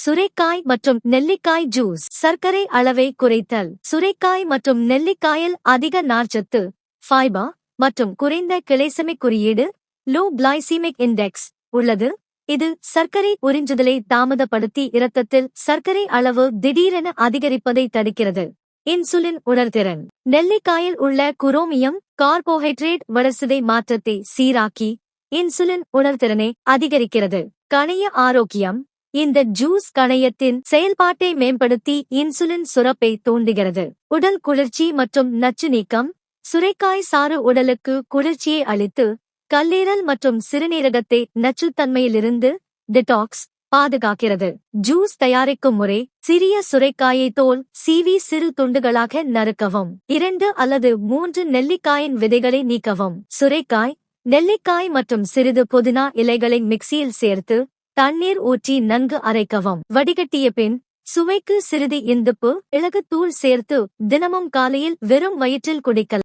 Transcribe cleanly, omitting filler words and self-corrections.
சுரைக்காய் மற்றும் நெல்லிக்காய் ஜூஸ். சர்க்கரை அளவை குறைத்தல். சுரைக்காய் மற்றும் நெல்லிக்காயில் அதிக நார்ச்சத்து, ஃபைபர் மற்றும் குறைந்த கிளைசெமிக் குறியீடு லோ கிளைசீமிக் இண்டெக்ஸ் உள்ளது. இது சர்க்கரை உறிஞ்சுதலை தாமதப்படுத்தி இரத்தத்தில் சர்க்கரை அளவு திடீரென அதிகரிப்பதை தடுக்கிறது. இன்சுலின் உணர்திறன். நெல்லிக்காயில் உள்ள குரோமியம் கார்போஹைட்ரேட் வளர்சிதை மாற்றத்தை சீராக்கி இன்சுலின் உணர்திறனை அதிகரிக்கிறது. கணைய ஆரோக்கியம். இந்த ஜூஸ் கணையத்தின் செயல்பாட்டை மேம்படுத்தி இன்சுலின் சுரப்பை தூண்டுகிறது. உடல் குளிர்ச்சி மற்றும் நச்சு நீக்கம். சுரைக்காய் சாறு உடலுக்கு குளிர்ச்சியை அளித்து கல்லீரல் மற்றும் சிறுநீரகத்தை நச்சுத்தன்மையிலிருந்து டிடாக்ஸ் பாதுகாக்கிறது. ஜூஸ் தயாரிக்கும் முறை. சிறிய சுரைக்காயை தோல் சீவி சிறு துண்டுகளாக நறுக்கவும். 2 அல்லது 3 நெல்லிக்காயின் விதைகளை நீக்கவும். சுரைக்காய், நெல்லிக்காய் மற்றும் சிறிது புதினா இலைகளை மிக்சியில் சேர்த்து தண்ணீர் ஊற்றி நன்கு அரைக்கவும். வடிகட்டிய பின் சுவைக்கு சிறிது இந்துப்பு, மிளகுத்தூள் சேர்த்து தினமும் காலையில் வெறும் வயிற்றில் குடிக்கலாம்.